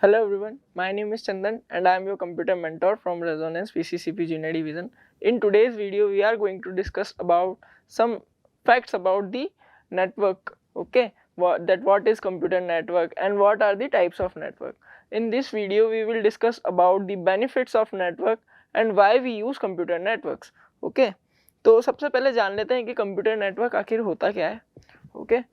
Hello everyone, my name is Chandan and I am your computer mentor from Resonance PCCP Junior Division. In today's video, we are going to discuss about some facts about the network. Okay, what is computer network and what are the types of network. In this video, we will discuss about the benefits of network and why we use computer networks. Okay, तो सबसे पहले जान लेते हैं कि computer network आखिर होता क्या है. Okay.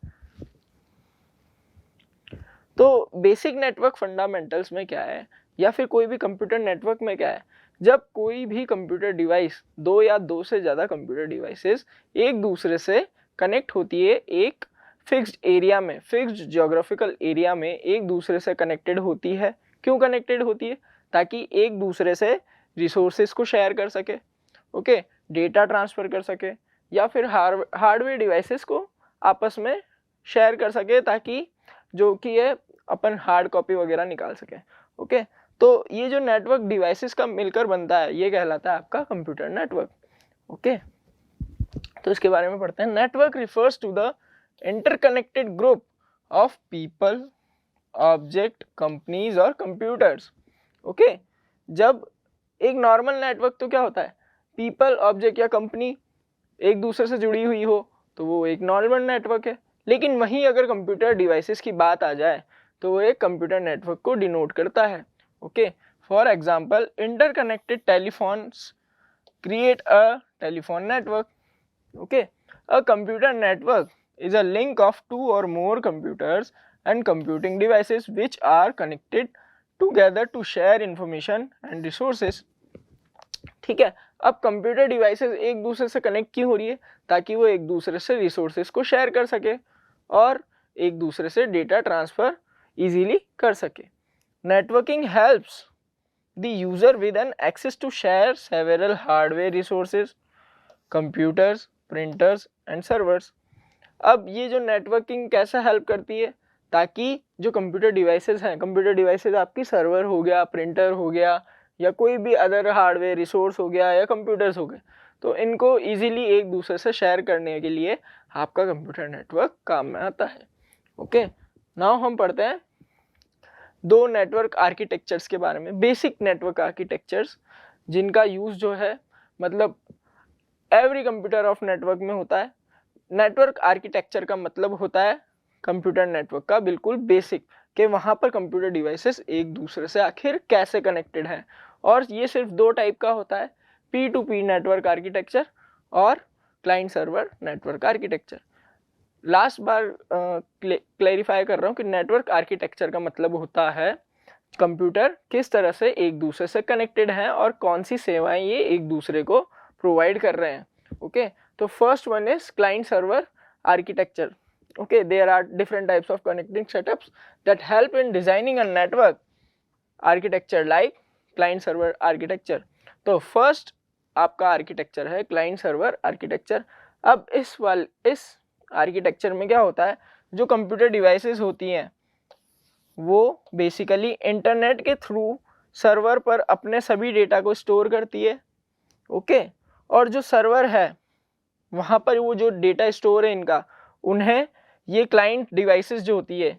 तो बेसिक नेटवर्क फंडामेंटल्स में क्या है या फिर कोई भी कंप्यूटर नेटवर्क में क्या है, जब कोई भी कंप्यूटर डिवाइस, दो या दो से ज़्यादा कंप्यूटर डिवाइसेस एक दूसरे से कनेक्ट होती है, एक फिक्स्ड एरिया में, फिक्स्ड ज्योग्राफिकल एरिया में एक दूसरे से कनेक्टेड होती है. क्यों कनेक्टेड होती है? ताकि एक दूसरे से रिसोर्सेज को शेयर कर सके, ओके, डेटा ट्रांसफ़र कर सके या फिर हार्डवेयर डिवाइसेस को आपस में शेयर कर सके, ताकि जो कि ये अपन हार्ड कॉपी वगैरह निकाल सके. ओके, तो ये जो नेटवर्क डिवाइसेस का मिलकर बनता है ये कहलाता है आपका कंप्यूटर नेटवर्क. ओके, तो इसके बारे में पढ़ते हैं. Network refers to the interconnected group of people, object, companies और कंप्यूटर्स. ओके, जब एक नॉर्मल नेटवर्क तो क्या होता है, पीपल, ऑब्जेक्ट या कंपनी एक दूसरे से जुड़ी हुई हो तो वो एक नॉर्मल नेटवर्क है. लेकिन वहीं अगर कंप्यूटर डिवाइसेस की बात आ जाए तो वो एक कंप्यूटर नेटवर्क को डिनोट करता है. Okay, for example interconnected telephones create a telephone network. Okay, a computer network is a link of two or more computers and computing devices which are connected together to share information and resources. ठीक है, अब computer devices एक दूसरे से connect क्यों हो रही है? ताकि वो एक दूसरे से रिसोर्सेज को शेयर कर सके और एक दूसरे से डेटा ट्रांसफ़र इजीली कर सके. Networking helps the user with an access to share several hardware resources, computers, printers and servers. अब ये जो नेटवर्किंग कैसा हेल्प करती है? ताकि जो कंप्यूटर डिवाइसेस हैं, कंप्यूटर डिवाइसेस आपकी सर्वर हो गया, प्रिंटर हो गया या कोई भी अदर हार्डवेयर रिसोर्स हो गया या कंप्यूटर्स हो गए, तो इनको इजीली एक दूसरे से शेयर करने के लिए आपका कंप्यूटर नेटवर्क काम में आता है. ओके, नाउ हम पढ़ते हैं दो नेटवर्क आर्किटेक्चर्स के बारे में. बेसिक नेटवर्क आर्किटेक्चर्स जिनका यूज़ जो है मतलब एवरी कंप्यूटर ऑफ नेटवर्क में होता है. नेटवर्क आर्किटेक्चर का मतलब होता है कंप्यूटर नेटवर्क का बिल्कुल बेसिक, कि वहाँ पर कंप्यूटर डिवाइसेस एक दूसरे से आखिर कैसे कनेक्टेड हैं. और ये सिर्फ दो टाइप का होता है, P2P नेटवर्क आर्किटेक्चर और client server network architecture. Last बार क्लैरिफाई कर रहा हूँ कि नेटवर्क आर्किटेक्चर का मतलब होता है कंप्यूटर किस तरह से एक दूसरे से कनेक्टेड हैं और कौन सी सेवाएं ये एक दूसरे को प्रोवाइड कर रहे हैं. ओके, तो first one is client server architecture. Okay, there are different types of connecting setups that help in designing a network architecture like client server architecture. तो first आपका आर्किटेक्चर है क्लाइंट सर्वर आर्किटेक्चर. अब इस architecture में क्या होता है, जो कंप्यूटर डिवाइसेस होती हैं वो बेसिकली इंटरनेट के थ्रू सर्वर पर अपने सभी डेटा को स्टोर करती है. ओके, और जो सर्वर है वहाँ पर वो जो डेटा स्टोर है इनका, उन्हें ये क्लाइंट डिवाइसेस जो होती है,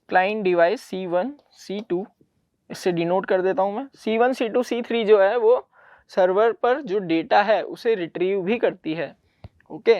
क्लाइंट डिवाइस C1, C2, इससे डिनोट कर देता हूँ मैं, C1, C2, C3 जो है वो सर्वर पर जो डेटा है उसे रिट्रीव भी करती है. ओके,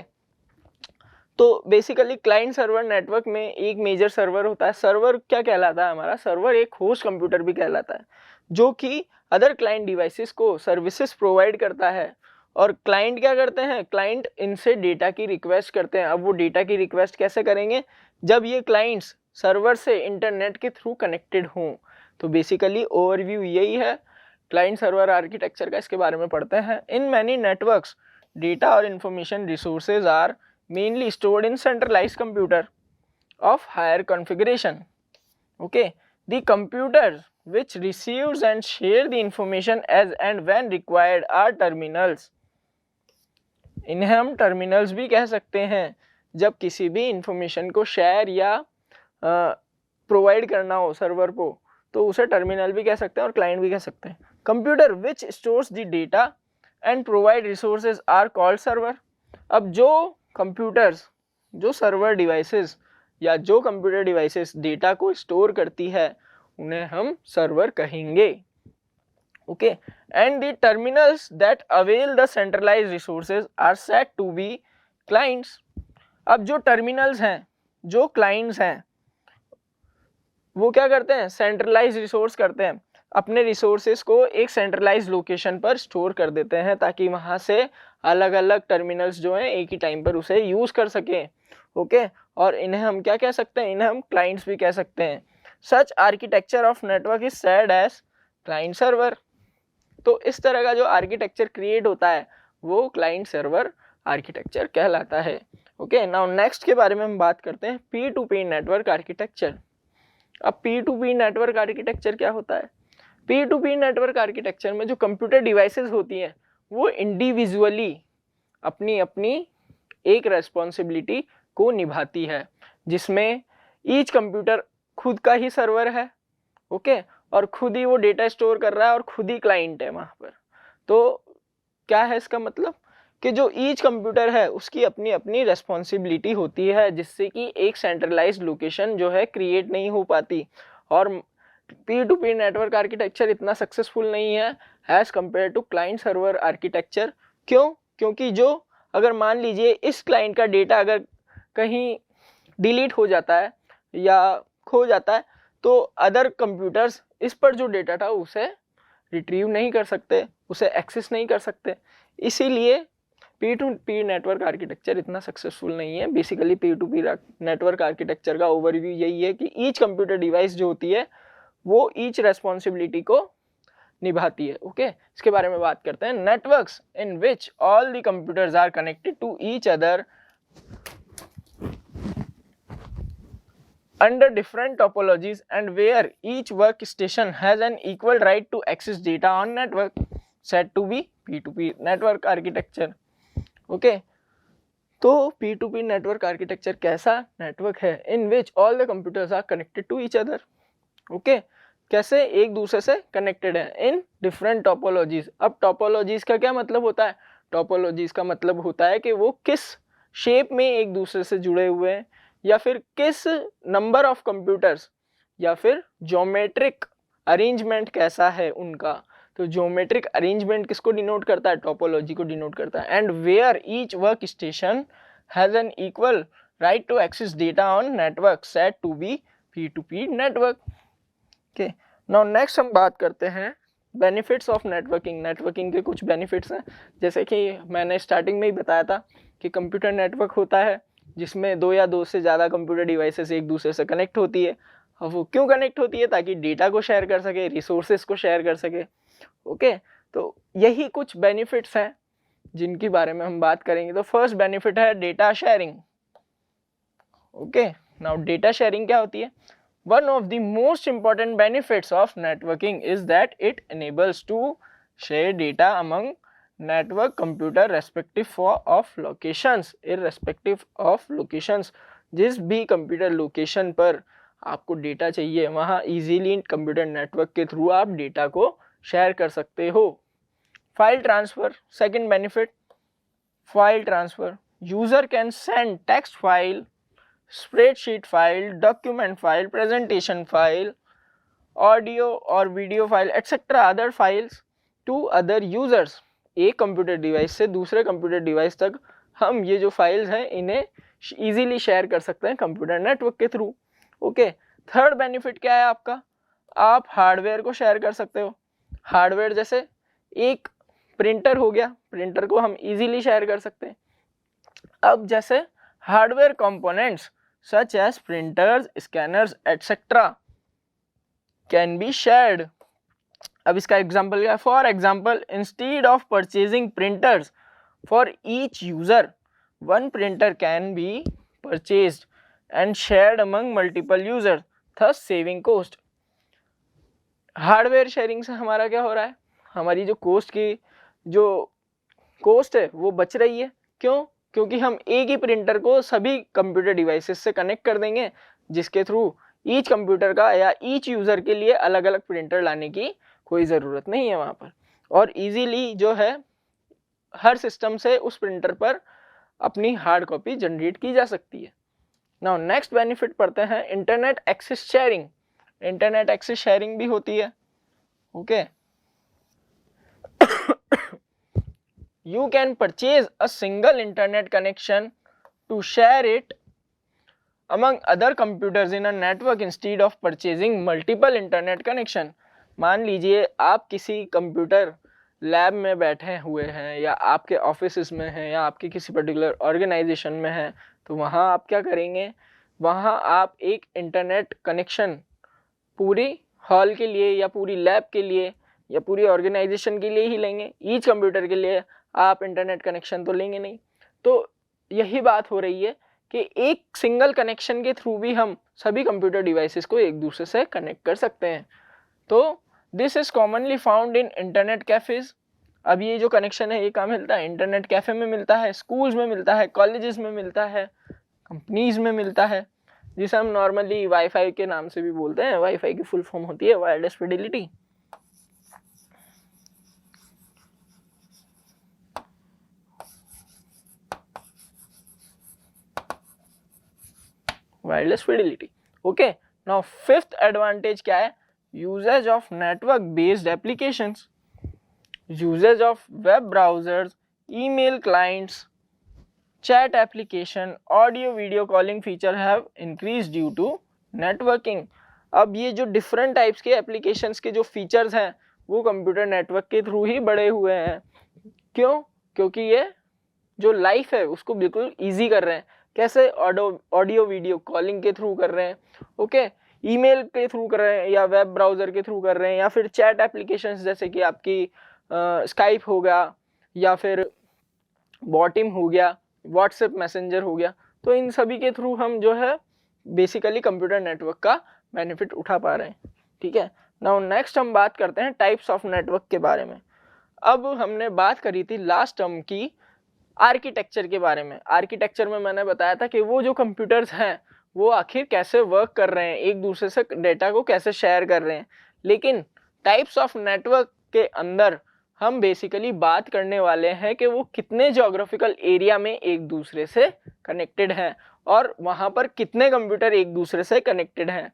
तो बेसिकली क्लाइंट सर्वर नेटवर्क में एक मेजर सर्वर होता है. सर्वर क्या कहलाता है? हमारा सर्वर एक होस्ट कंप्यूटर भी कहलाता है, जो कि अदर क्लाइंट डिवाइसेस को सर्विसेज प्रोवाइड करता है. और क्लाइंट क्या करते हैं? क्लाइंट इनसे डेटा की रिक्वेस्ट करते हैं. अब वो डेटा की रिक्वेस्ट कैसे करेंगे? जब ये क्लाइंट्स सर्वर से इंटरनेट के थ्रू कनेक्टेड हों. तो बेसिकली ओवरव्यू यही है क्लाइंट सर्वर आर्किटेक्चर का. इसके बारे में पढ़ते हैं. इन मैनी नेटवर्क्स डेटा और information resources are mainly stored in centralised computer of higher configuration. Okay, the computer which receives and share the information as and when required are terminals. इन्हें हम terminals भी कह सकते हैं. जब किसी भी इंफॉर्मेशन को शेयर या प्रोवाइड करना हो सर्वर को तो उसे टर्मिनल भी कह सकते हैं और क्लाइंट भी कह सकते हैं. Computer which stores the data and provide resources are called server. अब जो कंप्यूटर्स, जो सर्वर डिवाइसेस या जो कंप्यूटर डिवाइसेस डेटा को स्टोर करती है उन्हें हम सर्वर कहेंगे। Okay, and the terminals that avail the centralised resources are said to be clients. अब जो टर्मिनल्स हैं, जो क्लाइंट्स हैं, वो क्या करते हैं, सेंट्रलाइज रिसोर्स करते हैं, अपने रिसोर्सेज को एक सेंट्रलाइज लोकेशन पर स्टोर कर देते हैं ताकि वहां से अलग अलग टर्मिनल्स जो हैं एक ही टाइम पर उसे यूज कर सकें। ओके, और इन्हें हम क्या कह सकते हैं, इन्हें हम क्लाइंट्स भी कह सकते हैं। Such architecture of network is said as client server. तो इस तरह का जो आर्किटेक्चर क्रिएट होता है वो क्लाइंट सर्वर आर्किटेक्चर कहलाता है। ओके, नाउ नेक्स्ट के बारे में हम बात करते हैं P2P नेटवर्क आर्किटेक्चर। अब P2P नेटवर्क आर्किटेक्चर क्या होता है? P2P नेटवर्क आर्किटेक्चर में जो कंप्यूटर डिवाइसेस होती हैं वो इंडिविजुअली अपनी अपनी एक रेस्पॉन्सिबिलिटी को निभाती है, जिसमें ईच कंप्यूटर खुद का ही सर्वर है। ओके, और खुद ही वो डेटा स्टोर कर रहा है और खुद ही क्लाइंट है वहाँ पर। तो क्या है इसका मतलब कि जो ईच कंप्यूटर है उसकी अपनी अपनी रेस्पॉन्सिबिलिटी होती है, जिससे कि एक सेंट्रलाइज्ड लोकेशन जो है क्रिएट नहीं हो पाती। और P2P नेटवर्क आर्किटेक्चर इतना सक्सेसफुल नहीं है as compare to client server architecture. क्यों? क्योंकि जो अगर मान लीजिए इस क्लाइंट का डेटा अगर कहीं डिलीट हो जाता है या खो जाता है तो अदर कंप्यूटर्स इस पर जो डेटा था उसे रिट्रीव नहीं कर सकते, उसे एक्सेस नहीं कर सकते। इसीलिए P2P नेटवर्क आर्किटेक्चर इतना सक्सेसफुल नहीं है। बेसिकली P2P नेटवर्क आर्किटेक्चर का ओवरव्यू यही है कि ईच कंप्यूटर डिवाइस जो होती है वो ईच रेस्पॉन्सिबिलिटी को निभाती है। ओके, इसके बारे में बात करते हैं। Networks in which all the computers are connected to each other under different topologies and where each workstation has an equal right to access data on network said to be P2P network architecture। Okay, तो P2P network architecture कैसा network है? In which all the computers are connected to each other. Okay, कैसे एक दूसरे से connected है? In different topologies. अब topologies का क्या मतलब होता है? टोपोलॉजीज का मतलब होता है कि वो किस शेप में एक दूसरे से जुड़े हुए हैं, या फिर किस नंबर ऑफ कंप्यूटर्स, या फिर ज्योमेट्रिक अरेंजमेंट कैसा है उनका। तो ज्योमेट्रिक अरेंजमेंट किसको डिनोट करता है? टोपोलॉजी को डिनोट करता है। And where each work station has an equal right to access data on network said to be P2P network. Okay, now next हम बात करते हैं बेनिफिट्स ऑफ नेटवर्किंग। नेटवर्किंग के कुछ बेनिफिट्स हैं, जैसे कि मैंने स्टार्टिंग में ही बताया था कि कंप्यूटर नेटवर्क होता है जिसमें दो या दो से ज़्यादा कंप्यूटर डिवाइसेस एक दूसरे से कनेक्ट होती है। अब वो क्यों कनेक्ट होती है? ताकि डेटा को शेयर कर सके, रिसोर्सेज को शेयर कर सके। ओके, तो यही कुछ बेनिफिट्स हैं जिनके बारे में हम बात करेंगे। तो फर्स्ट बेनिफिट है data sharing. Okay, now data sharing क्या होती है? One of the most important benefits of networking is that it enables to share data among network computer respective of locations, irrespective of locations। जिस भी computer location पर आपको data चाहिए वहाँ easily computer network के थ्रू आप data को share कर सकते हो। File transfer, second benefit, file transfer. User can send text file, spreadsheet file, document file, presentation file, audio और video file etc. other files to other users। एक computer device से दूसरे computer device तक हम ये जो फाइल्स हैं इन्हें इजीली शेयर कर सकते हैं कंप्यूटर नेटवर्क के थ्रू। ओके, थर्ड बेनिफिट क्या है आपका? आप हार्डवेयर को शेयर कर सकते हो। हार्डवेयर जैसे एक प्रिंटर हो गया, प्रिंटर को हम इजीली शेयर कर सकते हैं। अब जैसे hardware components such as printers, scanners etc. can be shared। अब इसका एग्जाम्पल क्या है? For example, instead of purchasing printers for each user, one printer can be purchased and shared among multiple users, thus saving cost. Hardware sharing से हमारा क्या हो रहा है? हमारी जो कोस्ट है वो बच रही है। क्यों? क्योंकि हम एक ही प्रिंटर को सभी कंप्यूटर डिवाइसेस से कनेक्ट कर देंगे, जिसके थ्रू ईच कंप्यूटर का या ईच यूज़र के लिए अलग अलग प्रिंटर लाने की कोई ज़रूरत नहीं है वहाँ पर, और इजीली जो है हर सिस्टम से उस प्रिंटर पर अपनी हार्ड कॉपी जनरेट की जा सकती है। नाउ नेक्स्ट बेनिफिट पढ़ते हैं internet access sharing. Internet access sharing भी होती है। Okay, you can purchase a single internet connection to share it among other computers in a network instead of purchasing multiple internet connection। मान लीजिए आप किसी computer lab में बैठे हुए हैं या आपके ऑफिस में हैं या आपके किसी पर्टिकुलर ऑर्गेनाइजेशन में हैं, तो वहाँ आप क्या करेंगे, वहाँ आप एक इंटरनेट कनेक्शन पूरी हॉल के लिए या पूरी लैब के लिए या पूरी ऑर्गेनाइजेशन के लिए ही लेंगे। ईच कंप्यूटर के लिए आप इंटरनेट कनेक्शन तो लेंगे नहीं। तो यही बात हो रही है कि एक सिंगल कनेक्शन के थ्रू भी हम सभी कंप्यूटर डिवाइसेस को एक दूसरे से कनेक्ट कर सकते हैं। तो this is commonly found in internet cafes. अब ये जो कनेक्शन है ये कहाँ मिलता है, इंटरनेट कैफे में मिलता है, स्कूल्स में मिलता है, कॉलेजेस में मिलता है, कंपनीज में मिलता है, जिसे हम नॉर्मली वाईफाई के नाम से भी बोलते हैं। वाईफाई की फुल फॉर्म होती है wireless fidelity. Wireless fidelity. Okay, now fifth advantage क्या है, uses of network based applications, uses of web browsers, email clients, chat application, audio video calling feature have increased due to networking। अब ये जो different types के applications के जो features हैं वो कंप्यूटर नेटवर्क के थ्रू ही बढ़े हुए हैं। क्यों? क्योंकि ये जो लाइफ है उसको बिल्कुल इजी कर रहे हैं। कैसे? ऑडियो वीडियो कॉलिंग के थ्रू कर रहे हैं, ओके, ईमेल के थ्रू कर रहे हैं या वेब ब्राउज़र के थ्रू कर रहे हैं, या फिर चैट एप्लीकेशंस जैसे कि आपकी स्काइप हो गया या फिर बॉटिम हो गया, व्हाट्सएप मैसेंजर हो गया। तो इन सभी के थ्रू हम जो है बेसिकली कंप्यूटर नेटवर्क का बेनिफिट उठा पा रहे हैं। ठीक है, नाउ नेक्स्ट हम बात करते हैं टाइप्स ऑफ नेटवर्क के बारे में। अब हमने बात करी थी लास्ट टर्म की आर्किटेक्चर के बारे में। आर्किटेक्चर में मैंने बताया था कि वो जो कंप्यूटर्स हैं वो आखिर कैसे वर्क कर रहे हैं, एक दूसरे से डेटा को कैसे शेयर कर रहे हैं। लेकिन टाइप्स ऑफ नेटवर्क के अंदर हम बेसिकली बात करने वाले हैं कि वो कितने ज्योग्राफिकल एरिया में एक दूसरे से कनेक्टेड हैं और वहाँ पर कितने कंप्यूटर एक दूसरे से कनेक्टेड हैं।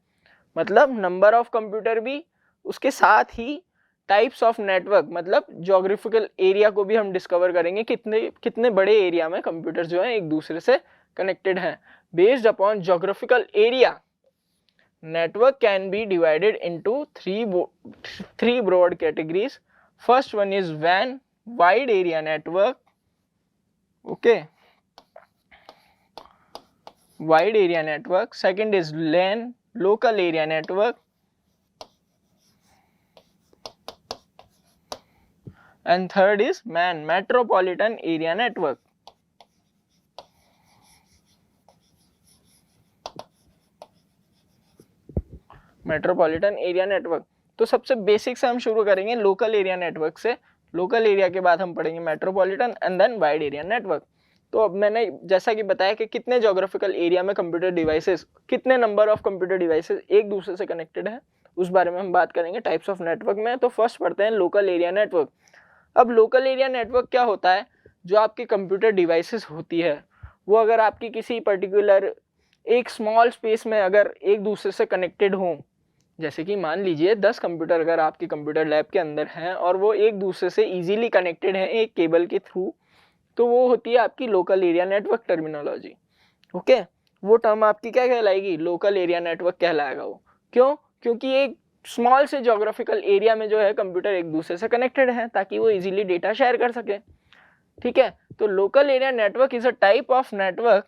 मतलब नंबर ऑफ कंप्यूटर भी, उसके साथ ही टाइप्स ऑफ नेटवर्क मतलब ज्योग्राफिकल एरिया को भी हम डिस्कवर करेंगे, कितने बड़े एरिया में कंप्यूटर जो है एक दूसरे से कनेक्टेड हैं। Based upon geographical area, network can be divided into three broad categories. First one is WAN, wide area network, okay, wide area network. Second is LAN, local area network, and third is MAN, metropolitan area network. Metropolitan area network. तो सबसे basic से हम शुरू करेंगे local area network से। Local area के बाद हम पढ़ेंगे metropolitan and then wide area network. तो अब मैंने जैसा कि बताया कि कितने ज्योग्राफिकल एरिया में कंप्यूटर डिवाइसेस, कितने नंबर ऑफ कंप्यूटर डिवाइसेस एक दूसरे से कनेक्टेड है, उस बारे में हम बात करेंगे टाइप्स ऑफ नेटवर्क में। तो फर्स्ट पढ़ते हैं लोकल एरिया नेटवर्क। अब लोकल एरिया नेटवर्क क्या होता है, जो आपकी कंप्यूटर डिवाइसेस होती है वो अगर आपकी किसी पर्टिकुलर एक स्मॉल स्पेस में अगर एक दूसरे से कनेक्टेड हों, जैसे कि मान लीजिए 10 कंप्यूटर अगर आपके कंप्यूटर लैब के अंदर हैं और वो एक दूसरे से इजीली कनेक्टेड हैं एक केबल के थ्रू, तो वो होती है आपकी local area network terminology. Okay, वो टर्म आपकी क्या कहलाएगी, लोकल एरिया नेटवर्क कहलाएगा वो। क्यों? क्योंकि एक स्मॉल से ज्योग्राफिकल एरिया में जो है कंप्यूटर एक दूसरे से कनेक्टेड हैं ताकि वो इजीली डेटा शेयर कर सके। ठीक है, तो local area network is a type of network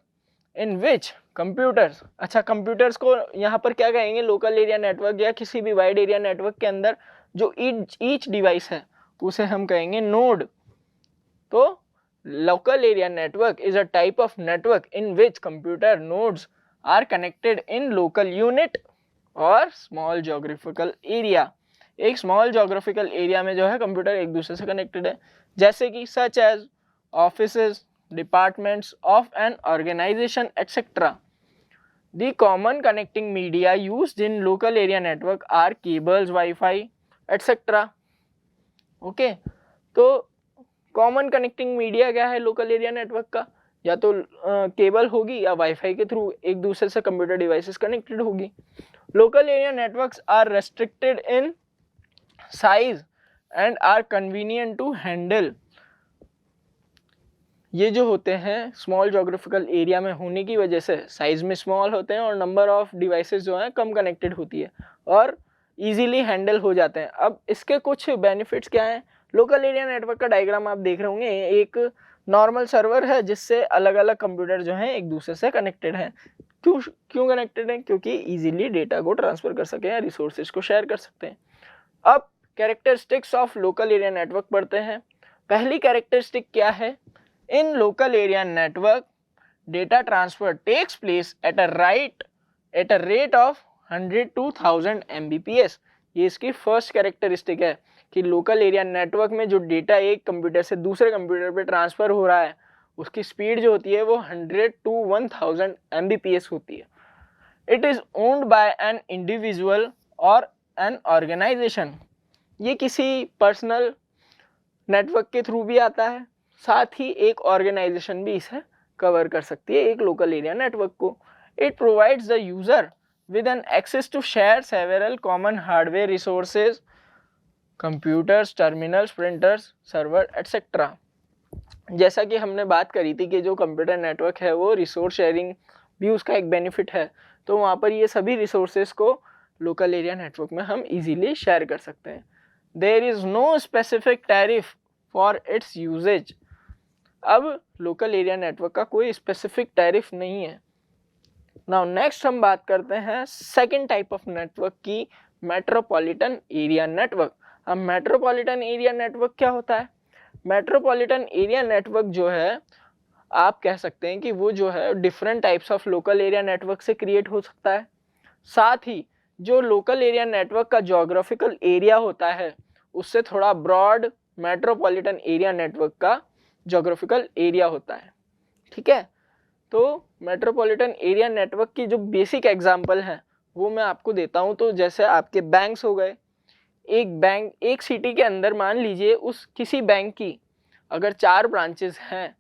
in which computers, अच्छा कंप्यूटर्स को यहाँ पर क्या कहेंगे, लोकल एरिया नेटवर्क या किसी भी वाइड एरिया नेटवर्क के अंदर जो ईच डिवाइस है उसे हम कहेंगे नोड। तो local area network is a type of network in which computer nodes are connected in local unit और स्मॉल ज्योग्राफिकल एरिया। एक स्मॉल ज्योग्राफिकल एरिया में जो है कंप्यूटर एक दूसरे से कनेक्टेड है, जैसे कि such as offices, departments of an organization, etc. The common connecting media used in local area network are cables, Wi-Fi, etc. Okay, तो common connecting media क्या है लोकल एरिया नेटवर्क का, या तो केबल होगी या वाईफाई के थ्रू एक दूसरे से कंप्यूटर डिवाइसेस कनेक्टेड होगी। Local area networks are restricted in size and are convenient to handle. ये जो होते हैं स्मॉल जोग्राफिकल एरिया में होने की वजह से साइज में स्मॉल होते हैं और नंबर ऑफ डिवाइसेस जो हैं कम कनेक्टेड होती है और इजीली हैंडल हो जाते हैं। अब इसके कुछ बेनिफिट्स क्या हैं? लोकल एरिया नेटवर्क का डायग्राम आप देख रहे होंगे, एक नॉर्मल सर्वर है जिससे अलग अलग कंप्यूटर जो हैं एक दूसरे से कनेक्टेड हैं। क्यों कनेक्टेड हैं? क्योंकि इजीली डेटा को ट्रांसफर कर सकें या रिसोर्सेज को शेयर कर सकते हैं। अब characteristics of local area network पढ़ते हैं। पहली कैरेक्टरिस्टिक क्या है? In local area network, data transfer takes place at a rate of 100 to 1000 Mbps। ये इसकी फर्स्ट कैरेक्टरिस्टिक है कि लोकल एरिया नेटवर्क में जो डेटा एक कंप्यूटर से दूसरे कंप्यूटर पे ट्रांसफर हो रहा है उसकी स्पीड जो होती है वो 100 to 1000 Mbps होती है। It is owned by an individual और एन ऑर्गेनाइजेशन। ये किसी पर्सनल नेटवर्क के थ्रू भी आता है, साथ ही एक ऑर्गेनाइजेशन भी इसे कवर कर सकती है एक लोकल एरिया नेटवर्क को। It provides the user with an access to share several common hardware resources, computers, terminals, printers, server etcetera. जैसा कि हमने बात करी थी कि जो कंप्यूटर नेटवर्क है वो रिसोर्स शेयरिंग भी उसका एक बेनिफिट है, तो वहाँ पर ये सभी रिसोर्सेज को लोकल एरिया नेटवर्क में हम इजीली शेयर कर सकते हैं। There is no specific tariff for its uses. अब लोकल एरिया नेटवर्क का कोई स्पेसिफिक टैरिफ नहीं है। नाउ नेक्स्ट हम बात करते हैं सेकंड टाइप ऑफ नेटवर्क की, मेट्रोपॉलिटन एरिया नेटवर्क। अब मेट्रोपॉलिटन एरिया नेटवर्क क्या होता है? मेट्रोपॉलिटन एरिया नेटवर्क जो है आप कह सकते हैं कि वो जो है different types of local area network से क्रिएट हो सकता है। साथ ही जो लोकल एरिया नेटवर्क का जोग्राफिकल एरिया होता है उससे थोड़ा ब्रॉड मेट्रोपॉलिटन एरिया नेटवर्क का जोग्राफिकल एरिया होता है। ठीक है, तो मेट्रोपॉलिटन एरिया नेटवर्क की जो बेसिक एग्जांपल है वो मैं आपको देता हूँ। तो जैसे आपके बैंक्स हो गए, एक बैंक एक सिटी के अंदर मान लीजिए उस किसी बैंक की अगर 4 ब्रांचेस हैं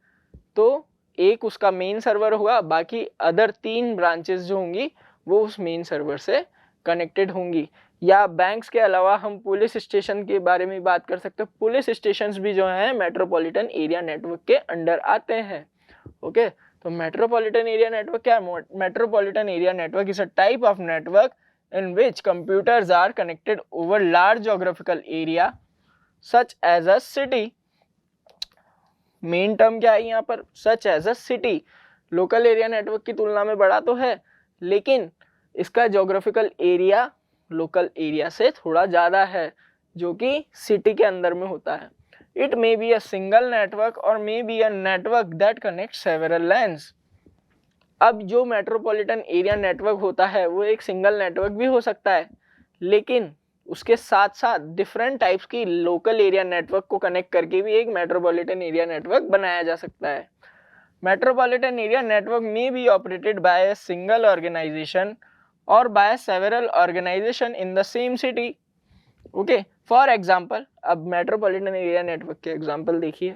तो एक उसका मेन सर्वर होगा, बाकी अदर 3 ब्रांचेस जो होंगी वो उस मेन सर्वर से कनेक्टेड होंगी। या बैंक्स के अलावा हम पुलिस स्टेशन के बारे में बात कर सकते हैं। पुलिस स्टेशंस भी जो हैं मेट्रोपॉलिटन एरिया नेटवर्क के अंडर आते हैं। ओके, तो मेट्रोपॉलिटन एरिया नेटवर्क क्या है? Metropolitan area network is a type of network in which computers are connected over large geographical area such as a city। Main term क्या है यहाँ पर? Such as a city. Local area network की तुलना में बड़ा तो है लेकिन इसका जोग्राफिकल एरिया लोकल एरिया से थोड़ा ज़्यादा है जो कि सिटी के अंदर में होता है। It may be a single network और may be a network that connect several LANs. अब जो मेट्रोपॉलिटन एरिया नेटवर्क होता है वो एक सिंगल नेटवर्क भी हो सकता है लेकिन उसके साथ साथ डिफरेंट टाइप्स की लोकल एरिया नेटवर्क को कनेक्ट करके भी एक मेट्रोपॉलिटन एरिया नेटवर्क बनाया जा सकता है। Metropolitan area network may be operated by a single organisation और by several organisation in the same city. Okay, for example अब मेट्रोपॉलिटन एरिया नेटवर्क के एग्जांपल देखिए।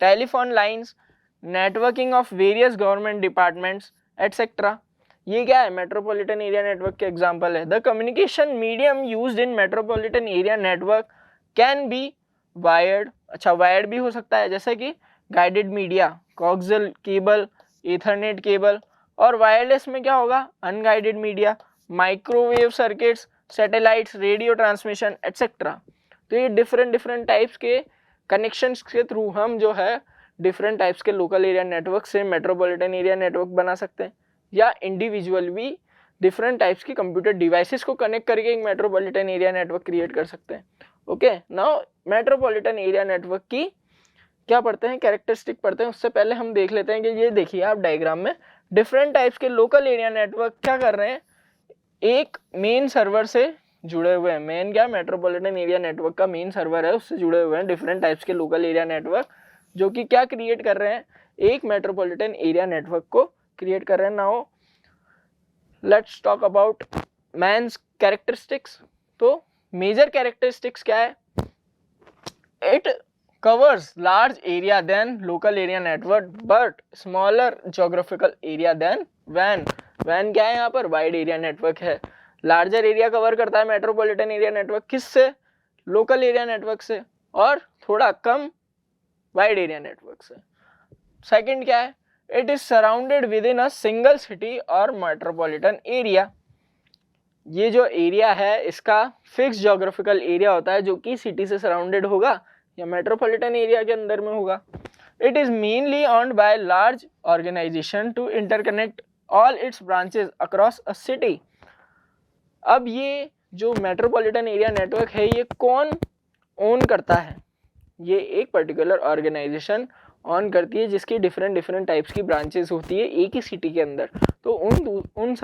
Telephone lines, networking of various government departments etcetera. ये क्या है? Metropolitan area network के example है। The communication medium used in metropolitan area network can be wired. अच्छा, wired भी हो सकता है जैसे कि guided media, coaxial cable, Ethernet cable. और वायरलेस में क्या होगा? Unguided media, microwave circuits, satellites, radio transmission etcetera. तो ये डिफरेंट टाइप्स के कनेक्शंस के थ्रू हम जो है डिफरेंट टाइप्स के लोकल एरिया नेटवर्क से मेट्रोपॉलिटन एरिया नेटवर्क बना सकते हैं या इंडिविजुअल भी डिफरेंट टाइप्स की कंप्यूटर डिवाइसेस को कनेक्ट करके एक मेट्रोपॉलिटन एरिया नेटवर्क क्रिएट कर सकते हैं। Okay, now metropolitan area network की क्या पढ़ते हैं? कैरेक्टरिस्टिक पढ़ते हैं। उससे पहले हम देख लेते हैं कि ये देखिए आप डायग्राम में डिफरेंट टाइप्स के लोकल एरिया नेटवर्क क्या कर रहे हैं? एक मेन सर्वर से जुड़े हुए हैं। मेन क्या? मेट्रोपॉलिटन एरिया नेटवर्क का मेन सर्वर है, उससे जुड़े हुए हैं डिफरेंट टाइप्स के लोकल एरिया नेटवर्क जो कि क्या क्रिएट कर रहे हैं? एक मेट्रोपॉलिटन एरिया नेटवर्क को क्रिएट कर रहे हैं। Now let's talk about MAN's characteristics. तो मेजर कैरेक्टरिस्टिक्स क्या है? It covers large area than local area network but smaller geographical area than WAN. WAN क्या है यहाँ पर? वाइड एरिया नेटवर्क है। लार्जर एरिया कवर करता है मेट्रोपॉलिटन एरिया नेटवर्क, किससे? लोकल एरिया नेटवर्क से, और थोड़ा कम वाइड एरिया नेटवर्क से। सेकंड क्या है? It is surrounded with in a single city और मेट्रोपॉलिटन एरिया। ये जो एरिया है इसका फिक्स ज्योग्राफिकल एरिया होता है जो कि सिटी से सराउंडेड होगा या मेट्रोपॉलिटन एरिया के अंदर में होगा। It is mainly owned by large organization to interconnect all its branches across a city. अब ये जो मेट्रोपॉलिटन एरिया नेटवर्क है ये कौन ओन करता है? ये एक पर्टिकुलर ऑर्गेनाइजेशन ऑन करती है जिसकी डिफरेंट टाइप्स की ब्रांचेस होती है एक ही सिटी के अंदर। तो उन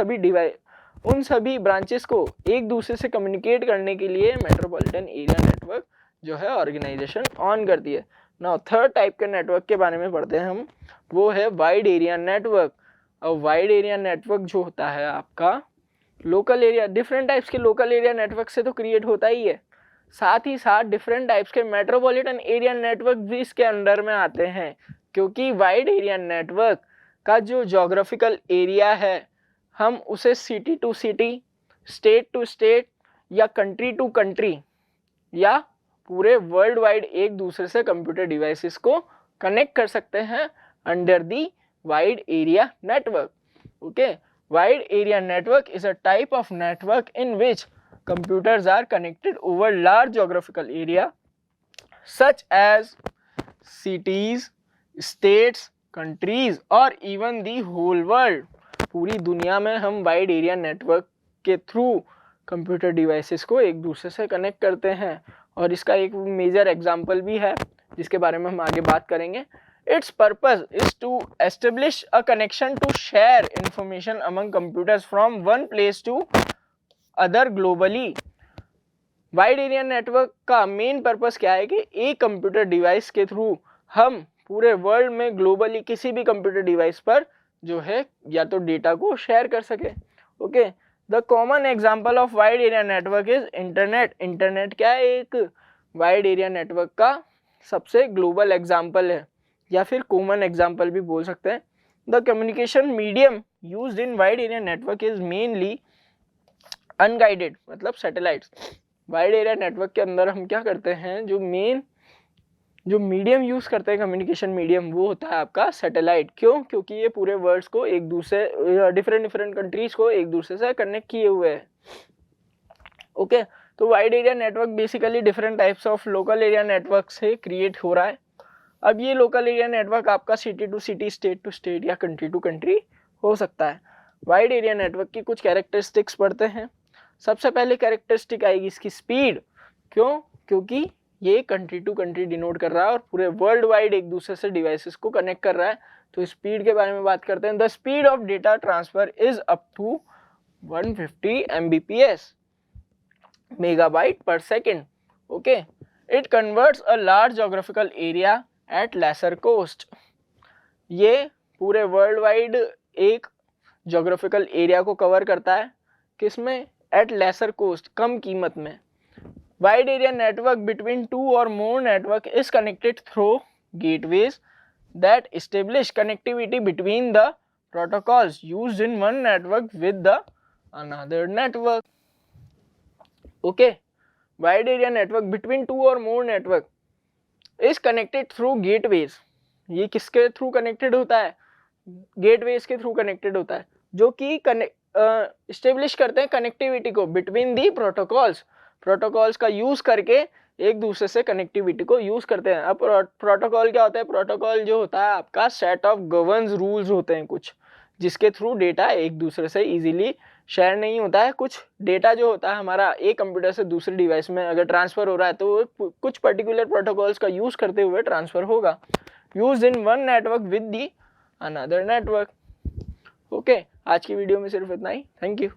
सभी ब्रांचेस को एक दूसरे से कम्युनिकेट करने के लिए मेट्रोपॉलिटन एरिया नेटवर्क जो है ऑर्गेनाइजेशन ऑन करती है। नाउ थर्ड टाइप के नेटवर्क के बारे में पढ़ते हैं हम, वो है वाइड एरिया नेटवर्क। और वाइड एरिया नेटवर्क जो होता है आपका लोकल एरिया, डिफरेंट टाइप्स के लोकल एरिया नेटवर्क से तो क्रिएट होता ही है, साथ ही साथ डिफरेंट टाइप्स के मेट्रोपॉलिटन एरिया नेटवर्क भी इसके अंडर में आते हैं, क्योंकि वाइड एरिया नेटवर्क का जो ज्योग्राफिकल एरिया है हम उसे city to city, state to state या कंट्री टू कंट्री या पूरे वर्ल्ड वाइड एक दूसरे से कंप्यूटर डिवाइसेस को कनेक्ट कर सकते हैं under the wide area network. Okay, wide area network is a type of network in which computers are connected over large geographical area such as cities, states, countries or even the whole world. पूरी दुनिया में हम wide area network के through computer devices को एक दूसरे से connect करते हैं, और इसका एक मेजर एग्जांपल भी है जिसके बारे में हम आगे बात करेंगे। Its purpose is to establish a connection to share information among computers from one place to other globally. Wide area network का मेन पर्पस क्या है कि एक कंप्यूटर डिवाइस के थ्रू हम पूरे वर्ल्ड में ग्लोबली किसी भी कंप्यूटर डिवाइस पर जो है या तो डेटा को शेयर कर सके। Okay, the common example of wide area network is internet. Internet क्या है? एक वाइड एरिया नेटवर्क का सबसे ग्लोबल एग्जांपल है, या फिर कॉमन एग्जांपल भी बोल सकते हैं। The communication medium used in wide area network is mainly unguided, मतलब सैटेलाइट्स। वाइड एरिया नेटवर्क के अंदर हम क्या करते हैं, जो मीडियम यूज करते हैं कम्युनिकेशन मीडियम, वो होता है आपका सैटेलाइट। क्यों? क्योंकि ये पूरे वर्ल्ड को एक दूसरे डिफरेंट कंट्रीज को एक दूसरे से कनेक्ट किए हुए हैं। ओके, तो wide area network basically different types of local area network से क्रिएट हो रहा है। अब ये लोकल एरिया नेटवर्क आपका city to city, state to state या कंट्री टू कंट्री हो सकता है। वाइड एरिया नेटवर्क की कुछ कैरेक्टरिस्टिक्स पढ़ते हैं। सबसे पहले कैरेक्टरिस्टिक आएगी इसकी स्पीड। क्यों? क्योंकि ये कंट्री टू कंट्री डिनोट कर रहा है और पूरे वर्ल्ड वाइड एक दूसरे से डिवाइसेस को कनेक्ट कर रहा है। तो स्पीड के बारे में बात करते हैं। The speed of data transfer is up to 150 Mbps, megabyte per second. Okay, it converts a large geographical area at lesser cost. ये पूरे वर्ल्ड वाइड एक ज्योग्राफिकल एरिया को कवर करता है, किसमें? एट लेसर कॉस्ट, कम कीमत में। Wide area network between two और more network is connected through gateways that establish connectivity between the protocols used in one network with the another network. Okay, wide area network between two और more network is connected through gateways. ये किसके through connected होता है? Gateways के through connected होता है, जो कि एस्टेब्लिश करते हैं कनेक्टिविटी को बिटवीन दी प्रोटोकॉल्स। प्रोटोकॉल्स का यूज करके एक दूसरे से कनेक्टिविटी को यूज करते हैं। अब प्रोटोकॉल क्या होता है? प्रोटोकॉल जो होता है आपका सेट ऑफ गवर्न्स रूल्स होते हैं कुछ, जिसके थ्रू डेटा एक दूसरे से इजीली शेयर नहीं होता है। कुछ डेटा जो होता है हमारा एक कंप्यूटर से दूसरे डिवाइस में अगर ट्रांसफर हो रहा है तो कुछ पर्टिकुलर प्रोटोकॉल्स का यूज करते हुए ट्रांसफर होगा, use in one network with the another network. Okay, आज की वीडियो में सिर्फ इतना ही। Thank you.